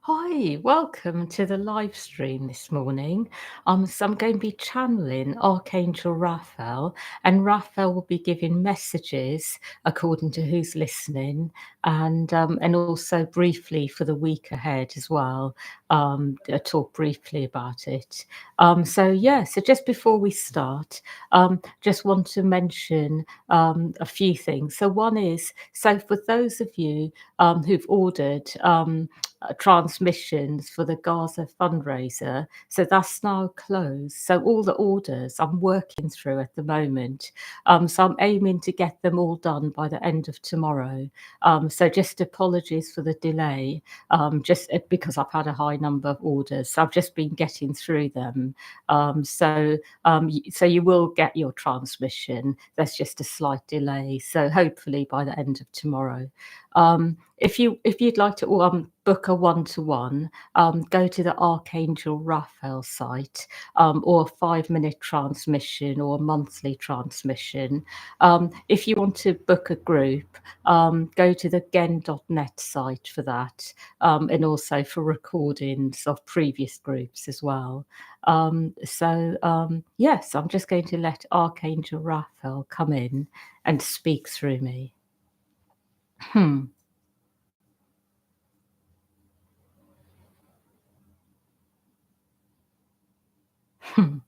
Hi, welcome to the live stream this morning. So I'm going to be channeling Archangel Raphael, and Raphael will be giving messages according to who's listening, and also briefly for the week ahead as well. Talk briefly about it. So just before we start, just want to mention a few things. So one is, so for those of you who've ordered. Transmissions for the Gaza fundraiser. So that's now closed. So all the orders I'm working through at the moment. So I'm aiming to get them all done by the end of tomorrow. So just apologies for the delay, because I've had a high number of orders. So I've just been getting through them. So you will get your transmission. There's just a slight delay. So hopefully by the end of tomorrow. If you'd like to book a one-to-one, go to the Archangel Raphael site, or a 5-minute transmission or a monthly transmission. If you want to book a group, go to the gen.net site for that, and also for recordings of previous groups as well. Yes, I'm just going to let Archangel Raphael come in and speak through me. Hmm. Hmm.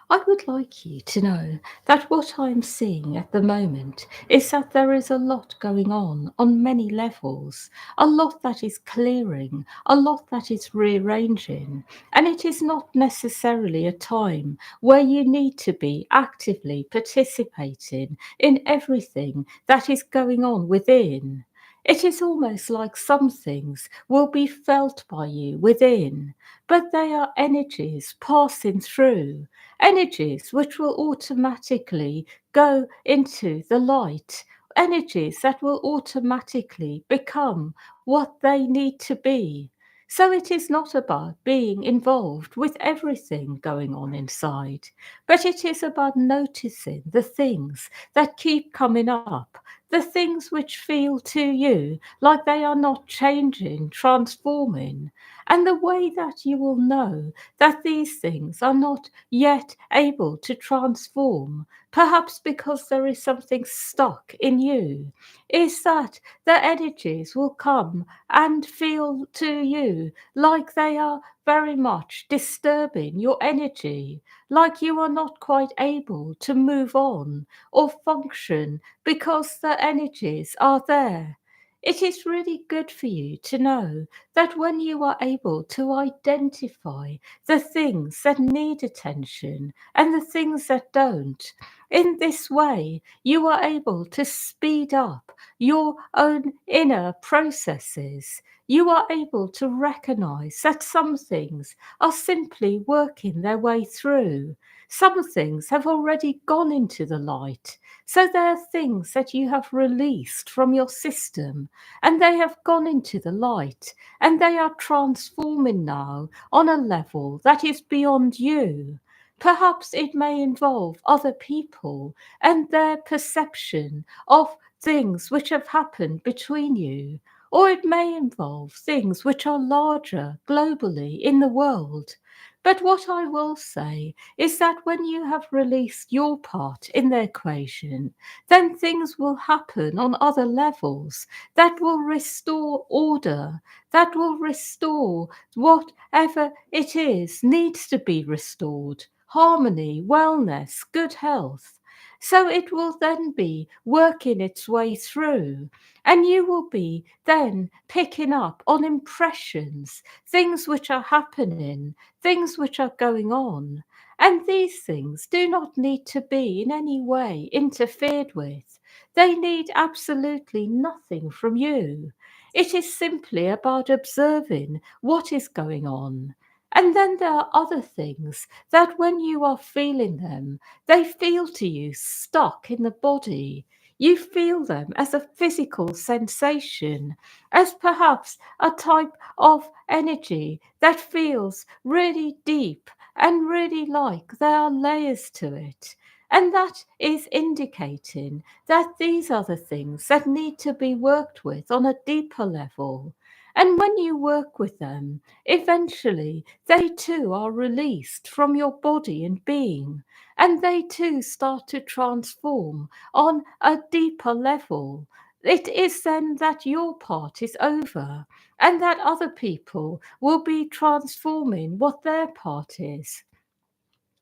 I would like you to know that what I'm seeing at the moment is that there is a lot going on many levels, a lot that is clearing, a lot that is rearranging, and it is not necessarily a time where you need to be actively participating in everything that is going on within. It is almost like some things will be felt by you within, but they are energies passing through, energies which will automatically go into the light, energies that will automatically become what they need to be. So it is not about being involved with everything going on inside, but it is about noticing the things that keep coming up, the things which feel to you like they are not changing, transforming, and the way that you will know that these things are not yet able to transform, perhaps because there is something stuck in you, is that the energies will come and feel to you like they are very much disturbing your energy, like you are not quite able to move on or function because the energies are there. It is really good for you to know that when you are able to identify the things that need attention and the things that don't, in this way, you are able to speed up your own inner processes. You are able to recognize that some things are simply working their way through. Some things have already gone into the light. So there are things that you have released from your system and they have gone into the light and they are transforming now on a level that is beyond you. Perhaps it may involve other people and their perception of things which have happened between you, or it may involve things which are larger globally in the world. But what I will say is that when you have released your part in the equation, then things will happen on other levels that will restore order, that will restore whatever it is needs to be restored, harmony, wellness, good health. So it will then be working its way through, and you will be then picking up on impressions, things which are happening, things which are going on. And these things do not need to be in any way interfered with. They need absolutely nothing from you. It is simply about observing what is going on. And then there are other things that when you are feeling them, they feel to you stuck in the body. You feel them as a physical sensation, as perhaps a type of energy that feels really deep and really like there are layers to it. And that is indicating that these are the things that need to be worked with on a deeper level. And when you work with them, eventually they too are released from your body and being, and they too start to transform on a deeper level. It is then that your part is over, and that other people will be transforming what their part is.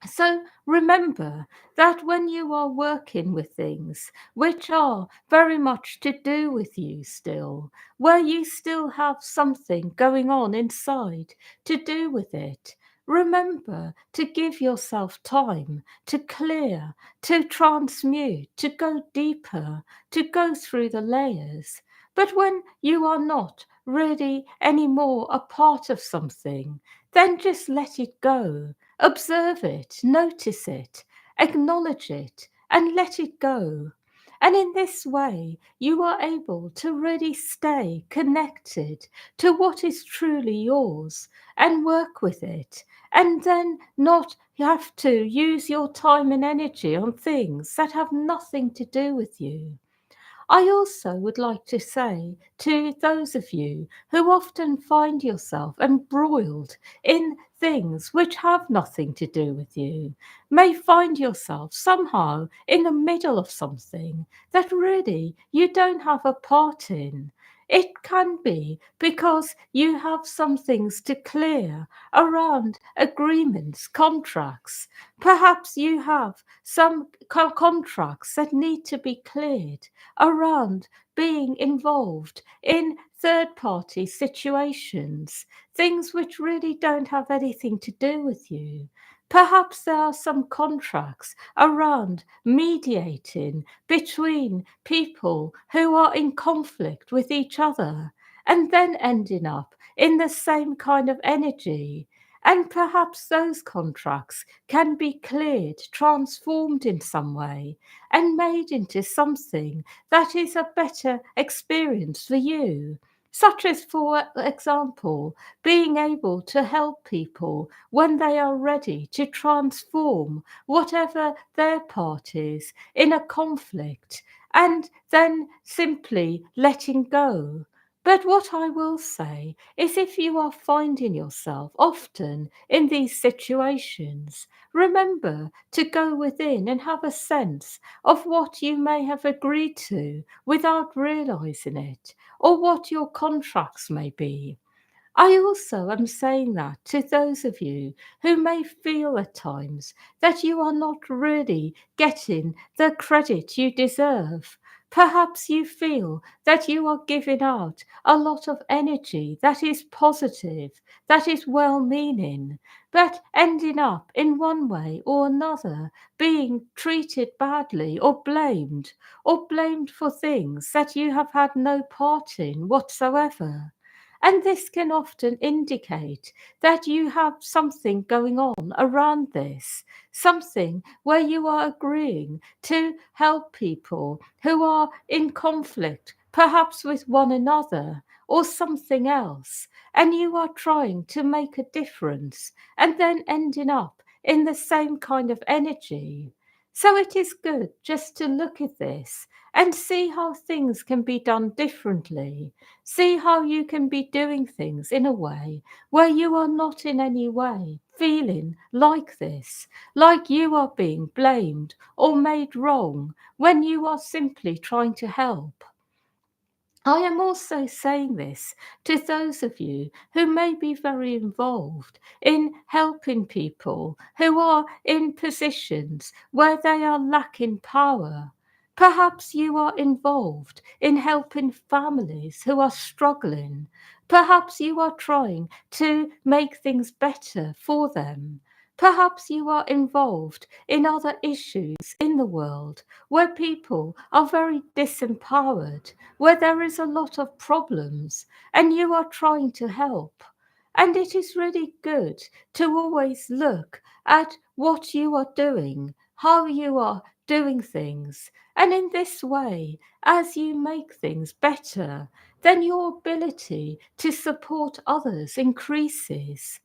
So remember that when you are working with things which are very much to do with you still, where you still have something going on inside to do with it, remember to give yourself time to clear, to transmute, to go deeper, to go through the layers. But when you are not really anymore a part of something, then just let it go. Observe it, notice it, acknowledge it, and let it go. And in this way, you are able to really stay connected to what is truly yours and work with it, and then not have to use your time and energy on things that have nothing to do with you. I also would like to say to those of you who often find yourself embroiled in things which have nothing to do with you, may find yourself somehow in the middle of something that really you don't have a part in. It can be because you have some things to clear around agreements, contracts. Perhaps you have some contracts that need to be cleared around being involved in third party situations, things which really don't have anything to do with you. Perhaps there are some contracts around mediating between people who are in conflict with each other and then ending up in the same kind of energy. And perhaps those contracts can be cleared, transformed in some way, and made into something that is a better experience for you. Such as, for example, being able to help people when they are ready to transform whatever their part is in a conflict, and then simply letting go. But what I will say is, if you are finding yourself often in these situations, remember to go within and have a sense of what you may have agreed to without realizing it, or what your contracts may be. I also am saying that to those of you who may feel at times that you are not really getting the credit you deserve. Perhaps you feel that you are giving out a lot of energy that is positive, that is well meaning, but ending up in one way or another being treated badly or blamed for things that you have had no part in whatsoever. And this can often indicate that you have something going on around this, something where you are agreeing to help people who are in conflict, perhaps with one another or something else, and you are trying to make a difference and then ending up in the same kind of energy. So it is good just to look at this and see how things can be done differently. See how you can be doing things in a way where you are not in any way feeling like this, like you are being blamed or made wrong when you are simply trying to help. I am also saying this to those of you who may be very involved in helping people who are in positions where they are lacking power. Perhaps you are involved in helping families who are struggling. Perhaps you are trying to make things better for them. Perhaps you are involved in other issues in the world where people are very disempowered, where there is a lot of problems, and you are trying to help. And it is really good to always look at what you are doing, how you are doing things. And in this way, as you make things better, then your ability to support others increases.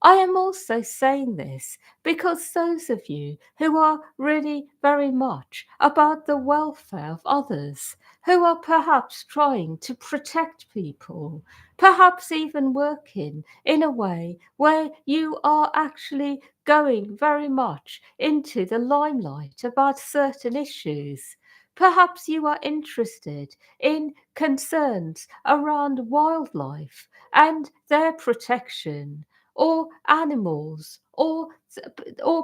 I am also saying this because those of you who are really very much about the welfare of others, who are perhaps trying to protect people, perhaps even working in a way where you are actually going very much into the limelight about certain issues. Perhaps you are interested in concerns around wildlife and their protection, or animals, or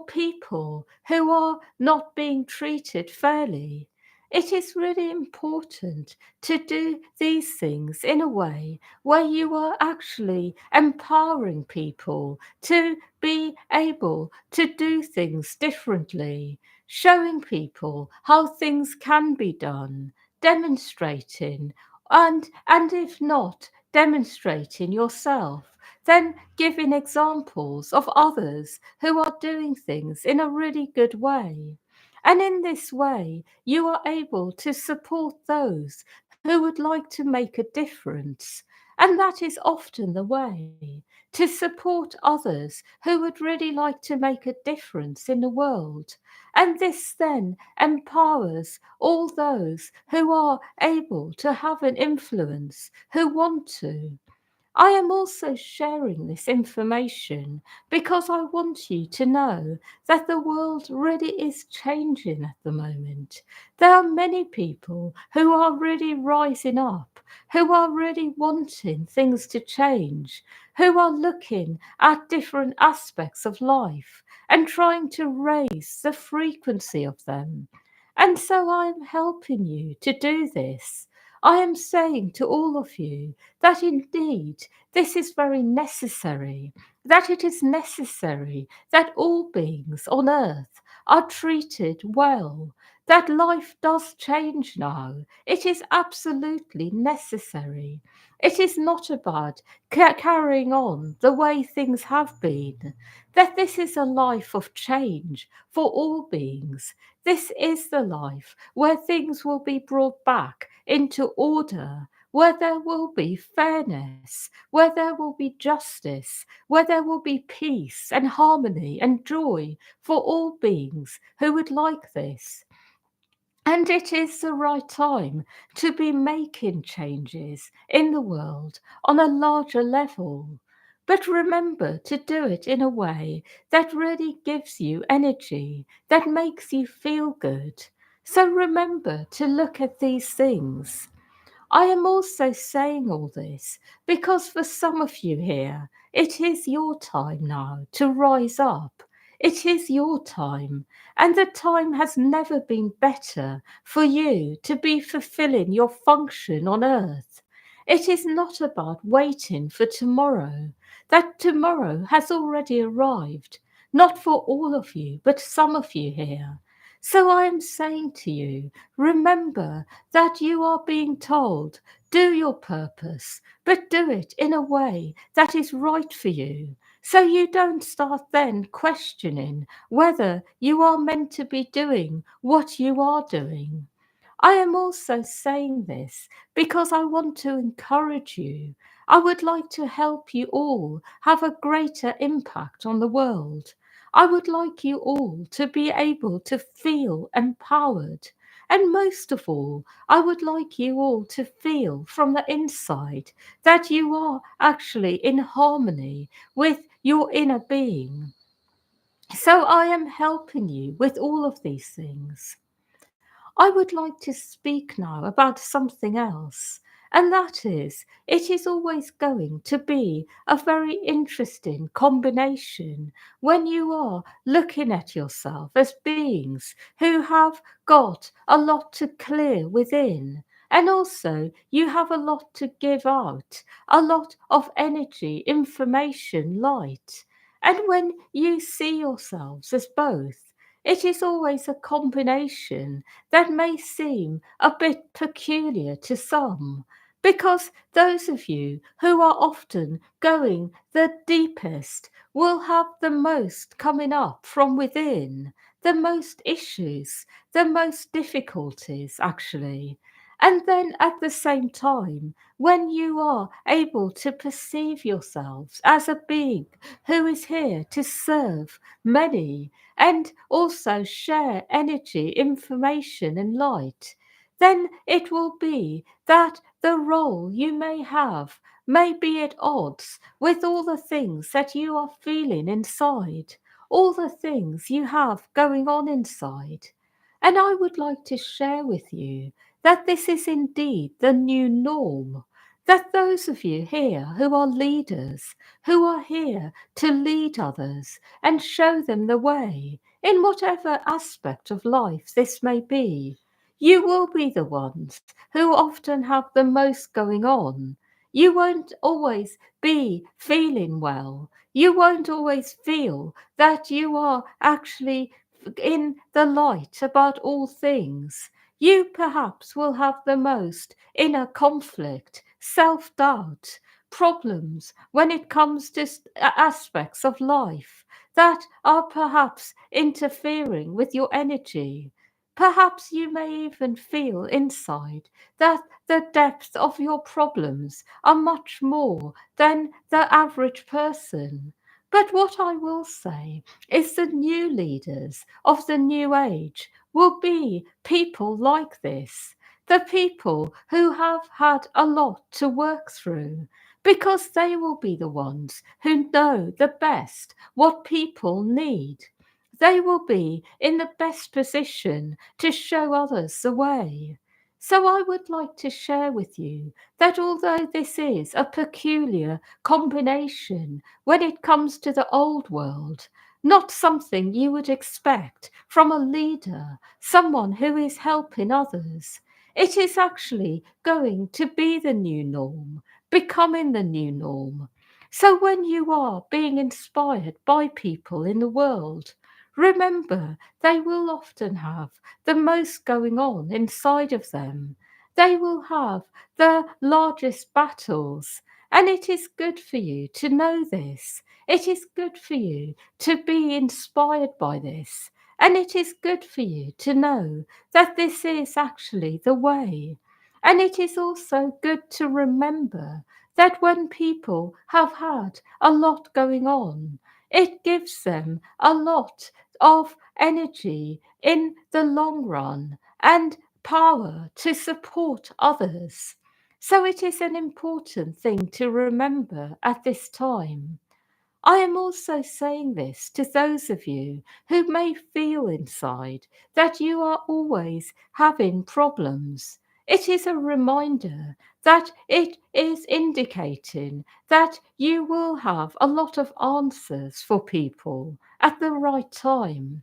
people who are not being treated fairly. It is really important to do these things in a way where you are actually empowering people to be able to do things differently, showing people how things can be done, demonstrating, and if not demonstrating yourself, then giving examples of others who are doing things in a really good way. And in this way, you are able to support those who would like to make a difference. And that is often the way to support others who would really like to make a difference in the world. And this then empowers all those who are able to have an influence, who want to. I am also sharing this information because I want you to know that the world really is changing at the moment. There are many people who are really rising up, who are really wanting things to change, who are looking at different aspects of life and trying to raise the frequency of them. And so I am helping you to do this. I am saying to all of you that indeed this is very necessary, that it is necessary that all beings on earth are treated well, that life does change now. It is absolutely necessary. It is not about carrying on the way things have been, that this is a life of change for all beings. This is the life where things will be brought back into order, where there will be fairness, where there will be justice, where there will be peace and harmony and joy for all beings who would like this. And it is the right time to be making changes in the world on a larger level. But remember to do it in a way that really gives you energy, that makes you feel good. So remember to look at these things. I am also saying all this because for some of you here, it is your time now to rise up. It is your time, and the time has never been better for you to be fulfilling your function on earth. It is not about waiting for tomorrow. That tomorrow has already arrived, not for all of you, but some of you here. So I am saying to you, remember that you are being told, do your purpose, but do it in a way that is right for you. So you don't start then questioning whether you are meant to be doing what you are doing. I am also saying this because I want to encourage you. I would like to help you all have a greater impact on the world. I would like you all to be able to feel empowered. And most of all, I would like you all to feel from the inside that you are actually in harmony with your inner being. So I am helping you with all of these things. I would like to speak now about something else, and that is, it is always going to be a very interesting combination when you are looking at yourself as beings who have got a lot to clear within. And also, you have a lot to give out, a lot of energy, information, light. And when you see yourselves as both, it is always a combination that may seem a bit peculiar to some, because those of you who are often going the deepest will have the most coming up from within, the most issues, the most difficulties, actually. And then at the same time, when you are able to perceive yourselves as a being who is here to serve many and also share energy, information, and light, then it will be that the role you may have may be at odds with all the things that you are feeling inside, all the things you have going on inside. And I would like to share with you that this is indeed the new norm. That those of you here who are leaders, who are here to lead others and show them the way, in whatever aspect of life this may be, you will be the ones who often have the most going on. You won't always be feeling well. You won't always feel that you are actually in the light about all things. You perhaps will have the most inner conflict, self doubt, problems when it comes to aspects of life that are perhaps interfering with your energy. Perhaps you may even feel inside that the depth of your problems are much more than the average person. But what I will say is the new leaders of the new age will be people like this, the people who have had a lot to work through, because they will be the ones who know the best what people need. They will be in the best position to show others the way. So I would like to share with you that although this is a peculiar combination when it comes to the old world, not something you would expect from a leader, someone who is helping others. It is actually going to be the new norm, becoming the new norm. So when you are being inspired by people in the world, remember they will often have the most going on inside of them. They will have the largest battles. And it is good for you to know this. It is good for you to be inspired by this. And it is good for you to know that this is actually the way. And it is also good to remember that when people have had a lot going on, it gives them a lot of energy in the long run and power to support others. So it is an important thing to remember at this time. I am also saying this to those of you who may feel inside that you are always having problems. It is a reminder that it is indicating that you will have a lot of answers for people at the right time.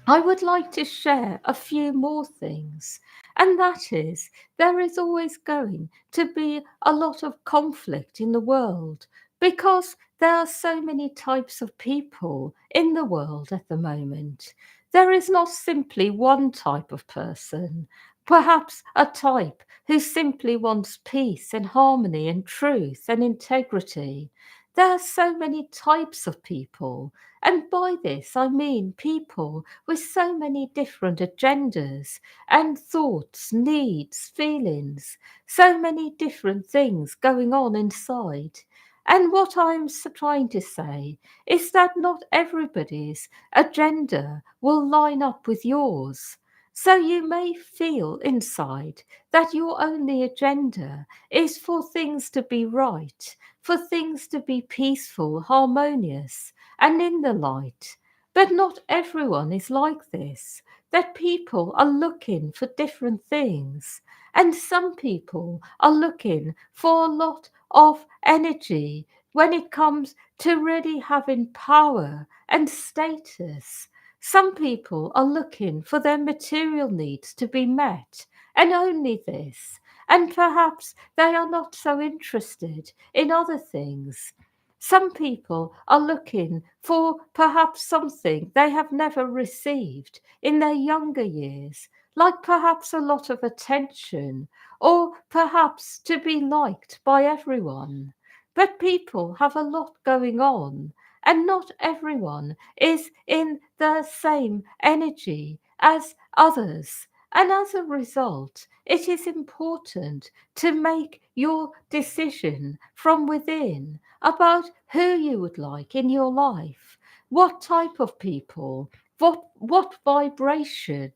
I would like to share a few more things, and that is there is always going to be a lot of conflict in the world because there are so many types of people in the world at the moment. There is not simply one type of person, perhaps a type who simply wants peace and harmony and truth and integrity. There are so many types of people, and by this I mean people with so many different agendas and thoughts, needs, feelings, so many different things going on inside. And what I'm trying to say is that not everybody's agenda will line up with yours. So you may feel inside that your only agenda is for things to be right, for things to be peaceful, harmonious, and in the light. But not everyone is like this, that people are looking for different things. And some people are looking for a lot of energy when it comes to really having power and status. Some people are looking for their material needs to be met, and only this. And perhaps they are not so interested in other things. Some people are looking for perhaps something they have never received in their younger years, like perhaps a lot of attention, or perhaps to be liked by everyone. But people have a lot going on, and not everyone is in the same energy as others. And as a result, it is important to make your decision from within about who you would like in your life, what type of people, what vibration.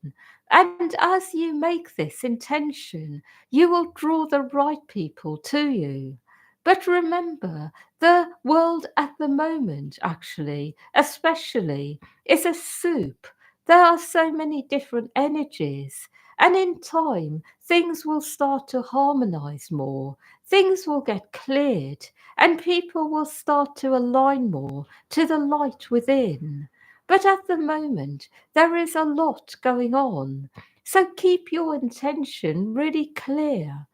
And as you make this intention, you will draw the right people to you. But remember, the world at the moment, actually, especially, is a soup. There are so many different energies, and in time, things will start to harmonize more, things will get cleared, and people will start to align more to the light within. But at the moment, there is a lot going on. So keep your intention really clear.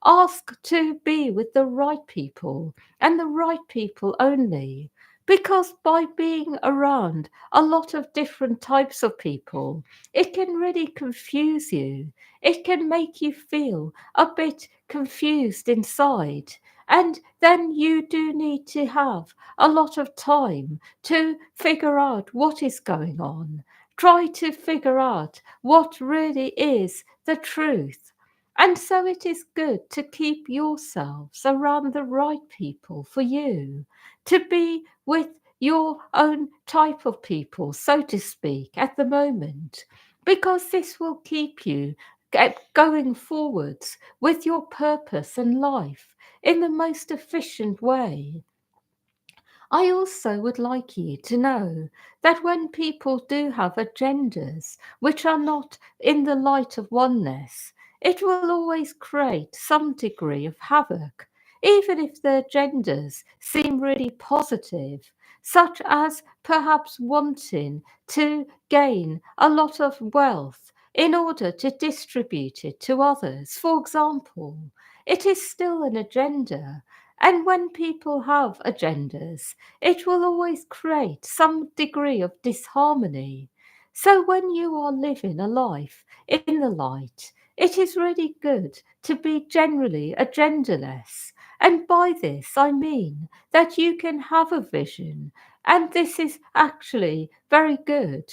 Ask to be with the right people and the right people only. Because by being around a lot of different types of people, it can really confuse you. It can make you feel a bit confused inside. And then you do need to have a lot of time to figure out what is going on. Try to figure out what really is the truth. And so it is good to keep yourselves around the right people for you, to be with your own type of people, so to speak, at the moment, because this will keep you going forwards with your purpose and life in the most efficient way. I also would like you to know that when people do have agendas which are not in the light of oneness, it will always create some degree of havoc, even if the agendas seem really positive, such as perhaps wanting to gain a lot of wealth in order to distribute it to others. For example, it is still an agenda. And when people have agendas, it will always create some degree of disharmony. So when you are living a life in the light, it is really good to be generally agendaless. And by this, I mean that you can have a vision, and this is actually very good,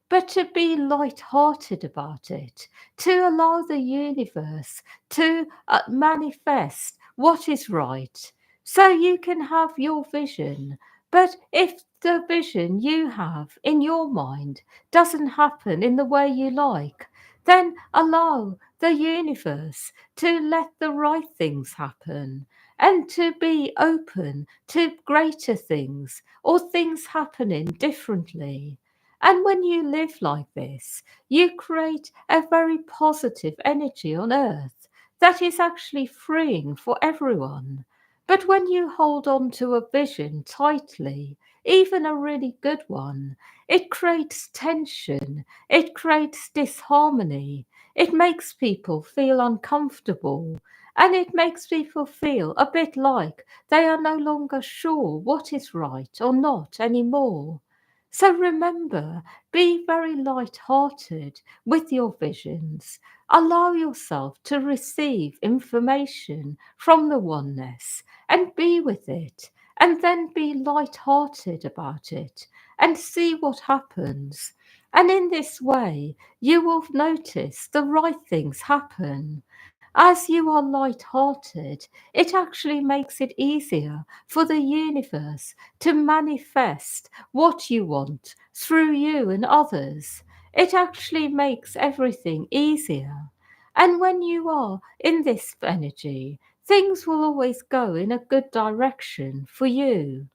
but to be light-hearted about it, to allow the universe to manifest what is right, so you can have your vision. But if the vision you have in your mind doesn't happen in the way you like, then allow the universe to let the right things happen and to be open to greater things or things happening differently. And when you live like this, you create a very positive energy on earth that is actually freeing for everyone. But when you hold on to a vision tightly, even a really good one, it creates tension, it creates disharmony, it makes people feel uncomfortable, and it makes people feel a bit like they are no longer sure what is right or not anymore. So remember, be very light-hearted with your visions. Allow yourself to receive information from the oneness and be with it, and then be light-hearted about it and see what happens. And in this way, you will notice the right things happen. As you are light-hearted, it actually makes it easier for the universe to manifest what you want through you and others. It actually makes everything easier. And when you are in this energy, things will always go in a good direction for you.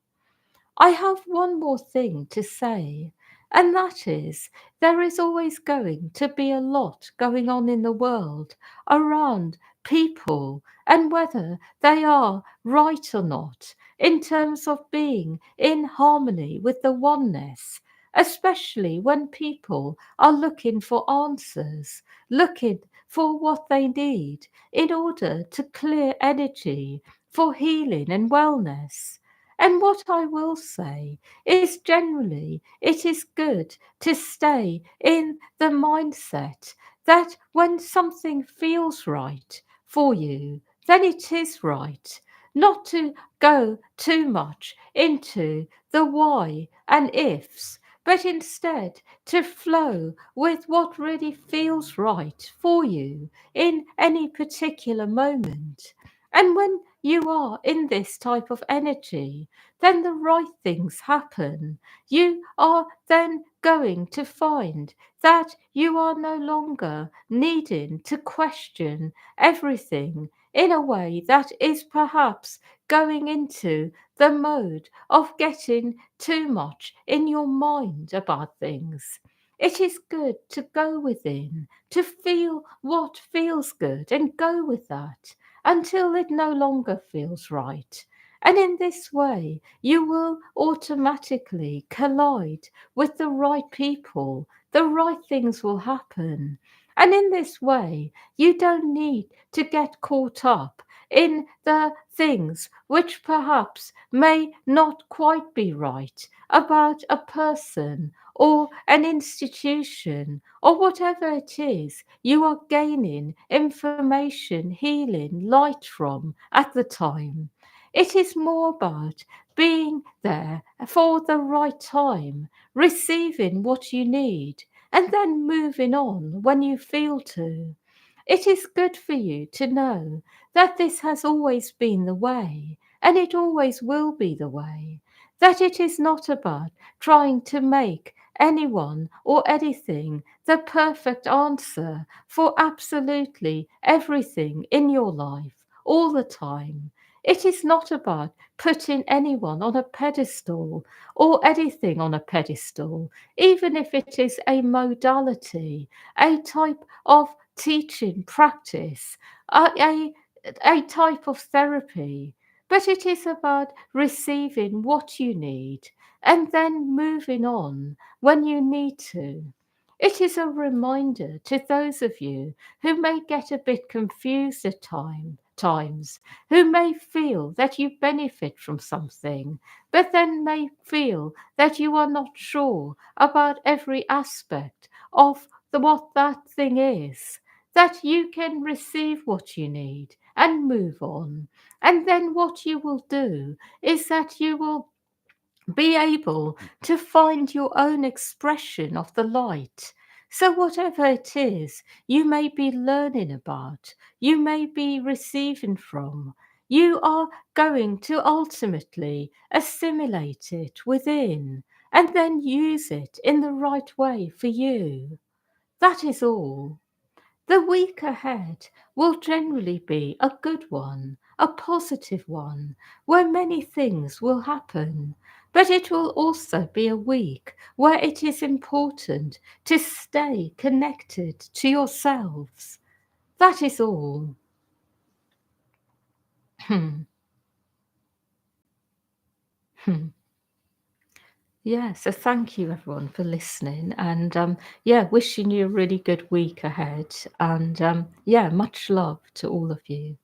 I have one more thing to say, and that is there is always going to be a lot going on in the world around people and whether they are right or not in terms of being in harmony with the oneness, especially when people are looking for answers, looking for what they need in order to clear energy for healing and wellness. And what I will say is generally it is good to stay in the mindset that when something feels right for you, then it is right. Not to go too much into the why and ifs, but instead to flow with what really feels right for you in any particular moment. And when you are in this type of energy, then the right things happen. You are then going to find that you are no longer needing to question everything in a way that is perhaps going into the mode of getting too much in your mind about things. It is good to go within, to feel what feels good and go with that until it no longer feels right. And in this way, you will automatically collide with the right people. The right things will happen. And in this way, you don't need to get caught up in the things which perhaps may not quite be right about a person or an institution or whatever it is you are gaining information, healing, light from at the time. It is more about being there for the right time, receiving what you need, and then moving on when you feel to. It is good for you to know that this has always been the way, and it always will be the way. That it is not about trying to make anyone or anything the perfect answer for absolutely everything in your life all the time. It is not about putting anyone on a pedestal or anything on a pedestal, even if it is a modality, a type of teaching practice, a type of therapy, but it is about receiving what you need and then moving on when you need to. It is a reminder to those of you who may get a bit confused at times, who may feel that you benefit from something, but then may feel that you are not sure about every aspect of what that thing is, that you can receive what you need and move on. And then what you will do is that you will be able to find your own expression of the light. So, whatever it is you may be learning about, you may be receiving from, you are going to ultimately assimilate it within and then use it in the right way for you. That is all. The week ahead will generally be a good one, a positive one, where many things will happen. But it will also be a week where it is important to stay connected to yourselves. That is all. Yeah, so thank you everyone for listening, and yeah, wishing you a really good week ahead, and yeah, much love to all of you.